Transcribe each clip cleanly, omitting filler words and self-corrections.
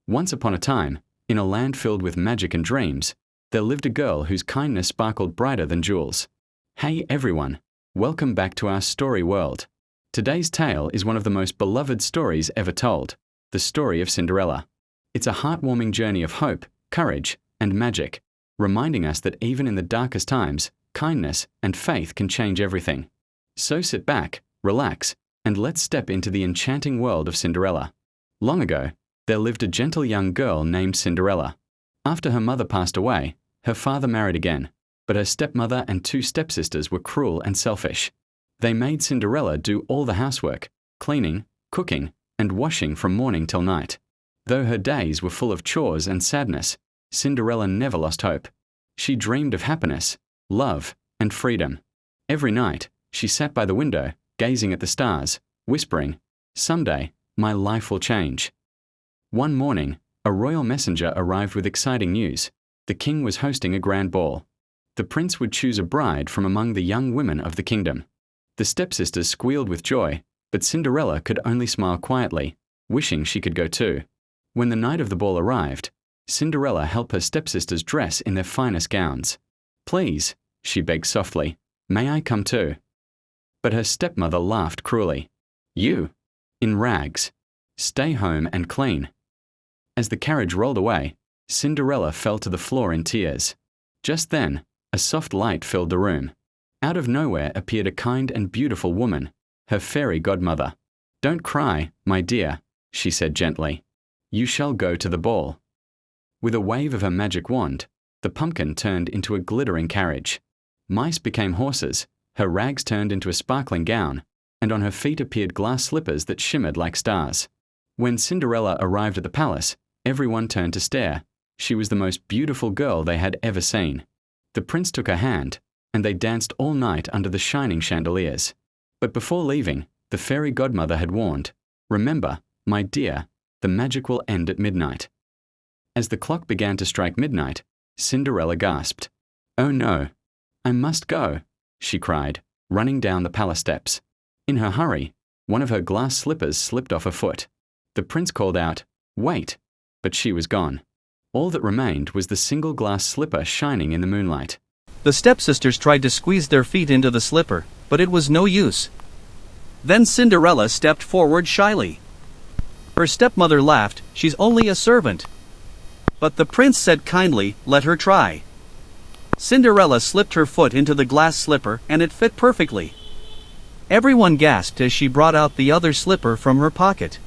Once upon a time, in a land filled with magic and dreams, there lived a girl whose kindness sparkled brighter than jewels. Hey everyone, welcome back to our story world. Today's tale is one of the most beloved stories ever told, the story of Cinderella. It's a heartwarming journey of hope, courage, and magic, reminding us that even in the darkest times, kindness and faith can change everything. So sit back, relax, and let's step into the enchanting world of Cinderella. Long ago, there lived a gentle young girl named Cinderella. After her mother passed away, her father married again, but her stepmother and two stepsisters were cruel and selfish. They made Cinderella do all the housework, cleaning, cooking, and washing from morning till night. Though her days were full of chores and sadness, Cinderella never lost hope. She dreamed of happiness, love, and freedom. Every night, she sat by the window, gazing at the stars, whispering, "Someday, my life will change." One morning, a royal messenger arrived with exciting news. The king was hosting a grand ball. The prince would choose a bride from among the young women of the kingdom. The stepsisters squealed with joy, but Cinderella could only smile quietly, wishing she could go too. When the night of the ball arrived, Cinderella helped her stepsisters dress in their finest gowns. "Please," she begged softly, "may I come too?" But her stepmother laughed cruelly. "You? In rags? Stay home and clean." As the carriage rolled away, Cinderella fell to the floor in tears. Just then, a soft light filled the room. Out of nowhere appeared a kind and beautiful woman, her fairy godmother. "Don't cry, my dear," she said gently. "You shall go to the ball." With a wave of her magic wand, the pumpkin turned into a glittering carriage. Mice became horses, her rags turned into a sparkling gown, and on her feet appeared glass slippers that shimmered like stars. When Cinderella arrived at the palace, everyone turned to stare. She was the most beautiful girl they had ever seen. The prince took her hand, and they danced all night under the shining chandeliers. But before leaving, the fairy godmother had warned, "Remember, my dear, the magic will end at midnight." As the clock began to strike midnight, Cinderella gasped. "Oh no, I must go," she cried, running down the palace steps. In her hurry, one of her glass slippers slipped off her foot. The prince called out, "Wait," but she was gone. All that remained was the single glass slipper shining in the moonlight. The stepsisters tried to squeeze their feet into the slipper, but it was no use. Then Cinderella stepped forward shyly. Her stepmother laughed, "She's only a servant." But the prince said kindly, "Let her try." Cinderella slipped her foot into the glass slipper and it fit perfectly. Everyone gasped as she brought out the other slipper from her pocket.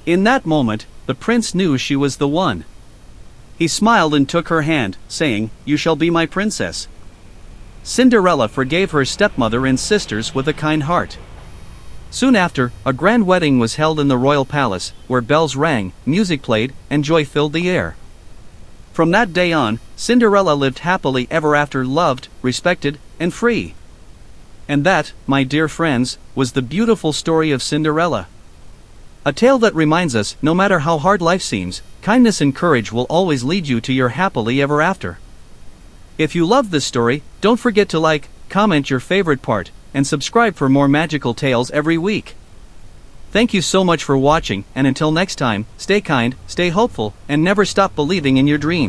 In that moment, the prince knew she was the one. He smiled and took her hand, saying, "You shall be my princess." Cinderella forgave her stepmother and sisters with a kind heart. Soon after, a grand wedding was held in the royal palace, where bells rang, music played, and joy filled the air. From that day on, Cinderella lived happily ever after, loved, respected, and free. And that, my dear friends, was the beautiful story of Cinderella. A tale that reminds us, no matter how hard life seems, kindness and courage will always lead you to your happily ever after. If you loved this story, don't forget to like, comment your favorite part, and subscribe for more magical tales every week. Thank you so much for watching, and until next time, stay kind, stay hopeful, and never stop believing in your dreams.